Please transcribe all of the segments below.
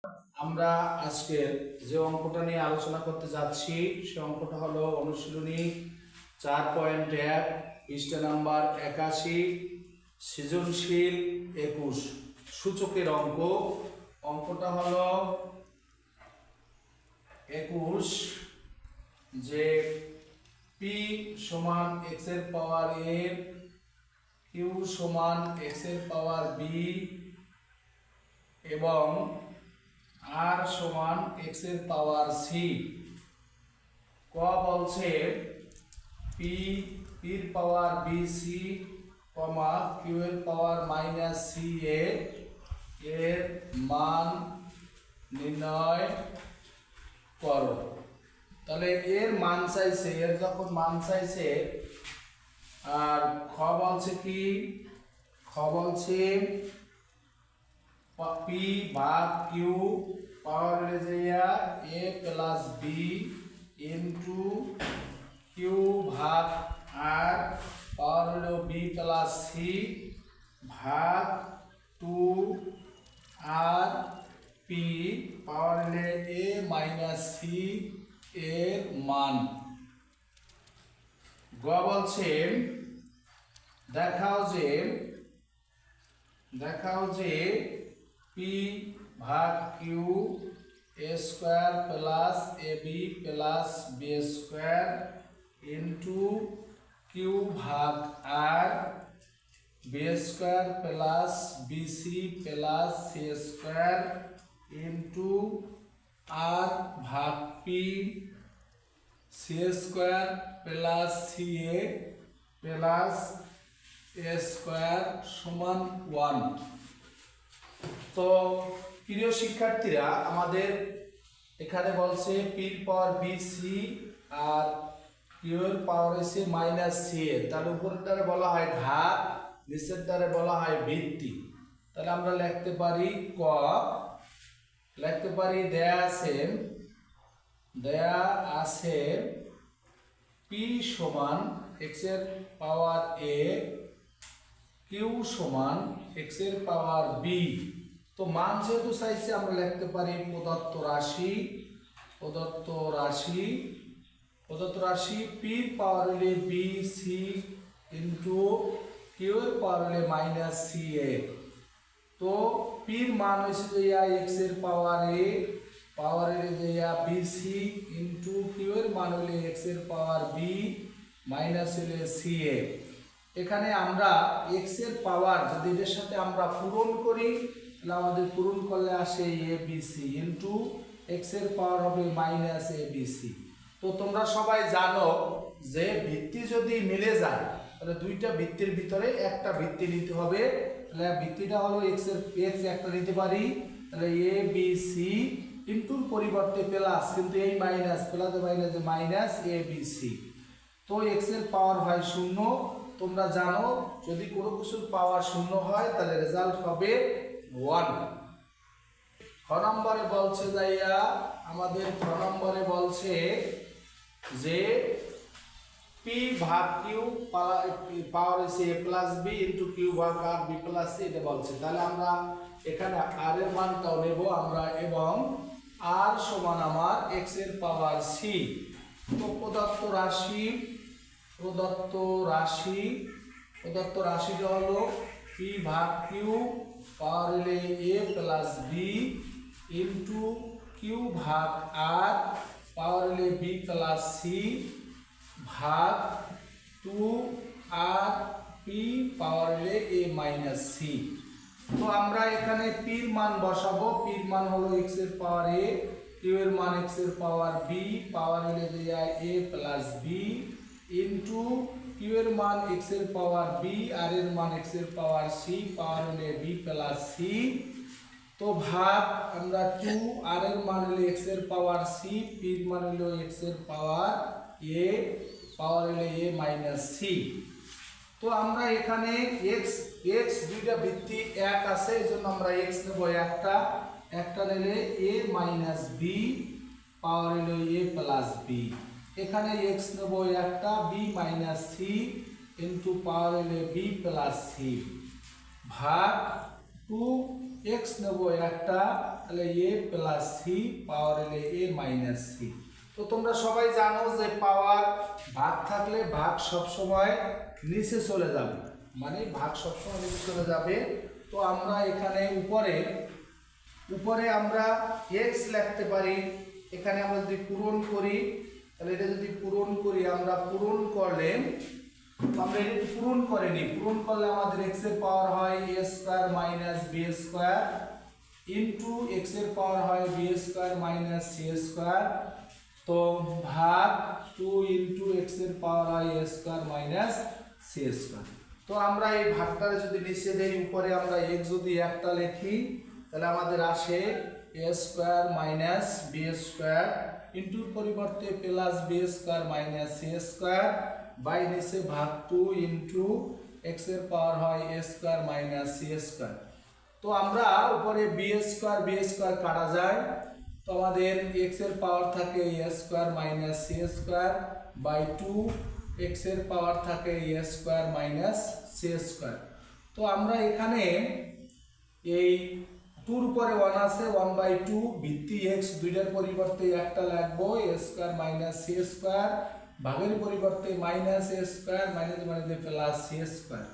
আমরা আজকের যে অঙ্কটা নিয়ে আলোচনা করতে যাচ্ছি সে অঙ্কটা হলো অনুশীলনী 4.1 পৃষ্ঠা নাম্বার 81 সৃজনশীল 21 সূচকের অঙ্ক। অঙ্কটা হলো 21 যে p সমান x এর পাওয়ার a, q সমান x এর পাওয়ার b এবং r সমান x এর পাওয়ার c। ক বলছে p এর পাওয়ার bc, q এর পাওয়ার ca এর মান নির্ণয় করো। তাহলে এর মান চাইছে, এর যখন মান চাইছে, আর খ বলছে কি, খ বলছে p ভাগ q পাওয়ার হলে যাইয়া a plus b into q ভাগ r পাওয়ার হলো b প্লাস c ভাগ 2 r p পাওয়ার হলে a মাইনাস c এর মান। গ বলছে দেখাও যে p ভাগ q a square plus ab plus b square into q ভাগ r b square plus bc plus c square into r ভাগ p c square plus ca plus a square সমান 1। তো প্রিয় শিক্ষার্থীরা, আমাদের এখানে বলছে p এর পাওয়ার bc আর q এর পাওয়ার হচ্ছে মাইনাস c এর, তার উপরের দ্বারা বলা হয় ঘাত, নিচের দ্বারা বলা হয় ভিত্তি। তাহলে আমরা লিখতে পারি ক, লিখতে পারি দেয়া আছে p সমান x এর পাওয়ার a, q সমান x এর পাওয়ার b। তো মান যেহেতু চাইছে আমরা লিখতে পারি প্রদত্ত রাশি p এর পাওয়ার হলে b c ইন্টু q এর পাওয়ার হলে মাইনাস c a। তো p এর মান হয়েছে যে x এর পাওয়ার a, পাওয়ার হলে যে bc ইন্টু q এর মান হলে x এর পাওয়ার b মাইনাস হলে c a। এখানে আমরা x এর পাওয়ার যদি এর সাথে আমরা পূরণ করি তাহলে আমাদের পূরণ করলে আসে abc ইন্টু x এর পাওয়ার হবে মাইনাস abc। তো তোমরা সবাই জানো যে ভিত্তি যদি মিলে যায় তাহলে দুইটা ভিত্তির ভিতরে একটা ভিত্তি নিতে হবে। তাহলে ভিত্তিটা হলো x এর x একটা নিতে পারি, তাহলে abc ইনটুর পরিবর্তে প্লাস, কিন্তু এই মাইনাস প্লাস মাইনাসে মাইনাস abc। তো x এর পাওয়ার হয় 0। তোমরা জানো যদি কোনো কিছুর পাওয়ার 0 হয় তাহলে রেজাল্ট হবে 1। খ নম্বরে বলছে যাইয়া আমাদের খ নম্বরে বলছে যে p ভাগ q পাওয়ার হচ্ছে a plus b into q ভাগ r b প্লাস c এটা বলছে। তাহলে আমরা এখানে r এর মানটাও নেব আমরা, এবং r সমান আমার x এর পাওয়ার c। তো প্রদত্ত রাশিটা হলো p ভাগ q পাওয়ার হলে a plus b into q ভাগ r পাওয়ার হলে b প্লাস c ভাগ 2 r p পাওয়ার হলে a মাইনাস c। তো আমরা এখানে p এর মান বসাবো। p এর মান হলো x এর পাওয়ার a, q এর মান x এর পাওয়ার b পাওয়ার হলে যায় a plus b into q এর মান x এর পাওয়ার b, r এর মান x এর পাওয়ার c পাওয়ার হলে b প্লাস c। তো ভাগ আমরা 2 r এর মান হলো x এর পাওয়ার c, p এর মান হলো x এর পাওয়ার a পাওয়ার হলে a মাইনাস c। তো আমরা এখানে x দুইটা ভিত্তি এক আছে, এজন্য আমরা x নেব একটা নিলে a মাইনাস b পাওয়ার হলো a প্লাস b। এখানে x নেব একটা b মাইনাস c ইন্টু পাওয়ার হলে b প্লাস c ভাগ 2x নেব একটা, তাহলে a প্লাস সি পাওয়ার হলে a মাইনাস সি। তো তোমরা সবাই জানো যে পাওয়ার ভাগ থাকলে ভাগ সবসময় নিচে চলে যাবে, মানে ভাগ সবসময় নিচে চলে যাবে। তো আমরা এখানে উপরে আমরা x লিখতে পারি। এখানে আমরা যদি পূরণ করি, তাহলে এটা যদি পূরণ করি, আমরা পূরণ করলে আমরা এটা পূরণ করে নিই। পূরণ করলে আমাদের x এর পাওয়ার হয় a square minus b square into x এর পাওয়ার হয় b square minus c square. তো ভাগ 2 ইনটু x এর পাওয়ার হয় a square minus c square. তো আমরা এই ভাগটারে যদি নিচে দেই, উপরে আমরা x যদি একটা লিখি, তাহলে আমাদের আসে a square minus b square ইনটুর পরিবর্তে plus b square minus c square by নিচে ভাগ 2 ইনটু x এর পাওয়ার হয় a square minus c square. তো আমরা উপরে b স্কয়ার কাটা যায়, তো আমাদের x এর পাওয়ার থাকে a square minus c square by 2, x এর পাওয়ার থাকে a square minus c square. তো আমরা এখানে এই 2 এর উপরে 1 আছে, 1/2 ভিত্তি x দুইটার পরিবর্তে একটা লিখবো a square minus c square, ভাগের পরিবর্তে মাইনাস a স্কয়ার মাইনাস মানে প্লাস c স্কয়ার।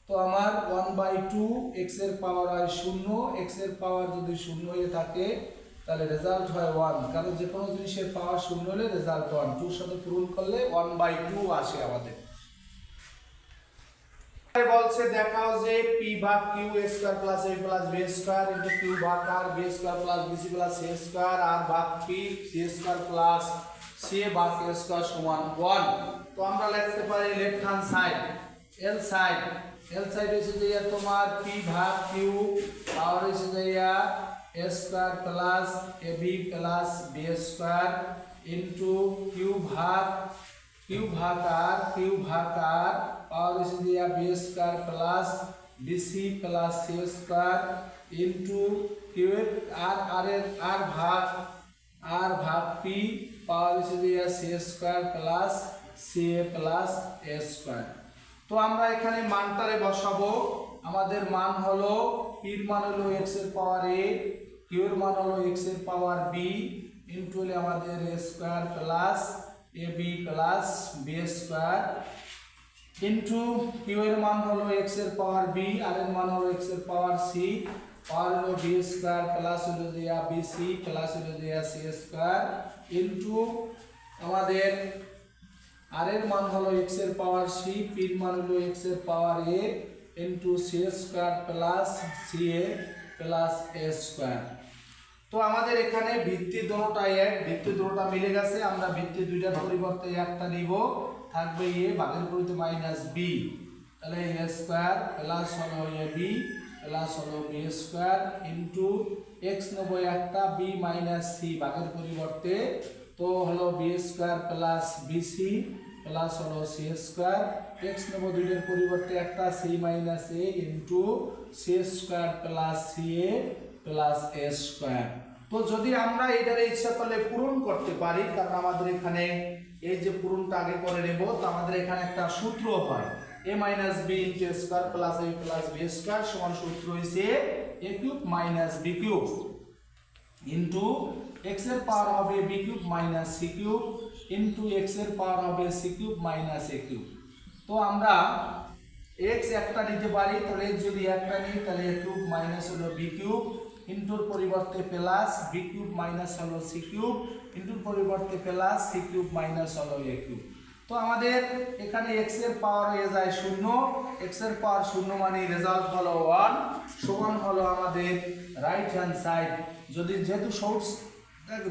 তো আমার 1/2 x এর পাওয়ার হয় 0, x এর পাওয়ার যদি 0 হয়ে থাকে তাহলে রেজাল্ট হয় 1, কারণ যে কোনো জিনিসের পাওয়ার 0 হলে রেজাল্ট 1, 2 এর সাথে পূরণ করলে 1/2 আসে আমাদের। বলছে দেখাও যে p ভাগ q square plus a plus b square into q ভাগ r b square plus bc plus c square r ভাগ p c square plus c ভাগ a স্কয়ার সমান 1। তো আমরা লিখতে পারি left hand side l side হইছে যে তোমার p ভাগ q পাওয়ার হইছে যে a square plus ab plus b square into q ভাগ r পাওয়ার হইছে যে b square plus bc plus c square into q এর r ভাগ p পাওয়ার হইছে যে c square plus ca plus a square. তো আমরা এখানে মানটারে বসাবো। আমাদের মান হলো p এর মান হলো x এর পাওয়ার a, q এর মান হলো x এর পাওয়ার b ইনটু হলে আমাদের a square plus ab plus b square into q এর মান হলো x এর পাওয়ার b, r এর মান হলো x এর পাওয়ার c, পাওয়ার হলো b স্কয়ার প্লাস হলো যে bc প্লাস হলো যে c স্কয়ার ইনটু আমাদের r এর মান হলো x এর পাওয়ার c, p এর মান হলো x এর পাওয়ার a into c square plus ca plus a square. তো আমাদের এখানে ভিত্তি দুটোটা এক, ভিত্তি দুটোটা মিলে গেছে। আমরা ভিত্তি দুইটার পরিবর্তে একটা নিব, থাকবে a ভাগের পরিবর্তে মাইনাস b, তাহলে a স্কয়ার প্লাস হলো ab প্লাস হলো b স্কয়ার ইনটু x নেব একটা, b মাইনাস c ভাগের পরিবর্তে, তো হলো b square plus bc plus হলো c স্কয়ার, x নেব দুইটার পরিবর্তে একটা, c minus a into c square plus ca plus a square. তো যদি আমরা এটার ইচ্ছা করলে পূরণ করতে পারি, কারণ আমাদের এখানে এই যে পূরণটা আগে করে নেব, তো আমাদের এখানে একটা সূত্র হয় a minus b into a square plus a plus b square সমান সূত্র হইছে a cube minus b cube into x এর পাওয়ার হবে b cube minus c cube into x এর পাওয়ার হবে c cube minus a cube. তো আমরা x একটা নিতে পারি, তাহলে x যদি একটা নিই তাহলে a কিউব মাইনাস হলো b কিউব ইনটুর পরিবর্তে প্লাস b কিউব মাইনাস হলো c কিউব ইনটুর পরিবর্তে প্লাস c কিউব মাইনাস হলো a কিউব। তো আমাদের এখানে x এর পাওয়ার হয়ে যায় 0, x এর পাওয়ার 0 মানে রেজাল্ট হলো 1 সমান হলো আমাদের রাইট হ্যান্ড সাইড। যদি যেহেতু শর্টস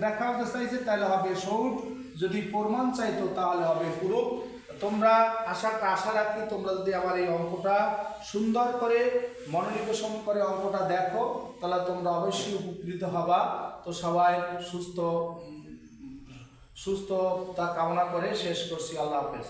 দেখাতে চাইছে তাহলে হবে শর্ট, যদি প্রমাণ চাইতো তাহলে হবে প্রুফ। তোমরা আশা রাখি তোমরা যদি আমার এই অঙ্কটা সুন্দর করে মনোনিবেশন করে অঙ্কটা দেখো, তাহলে তোমরা অবশ্যই উপকৃত হবা। তো সবাই সুস্থতা কামনা করে শেষ করছি। আল্লাহ হাফেজ।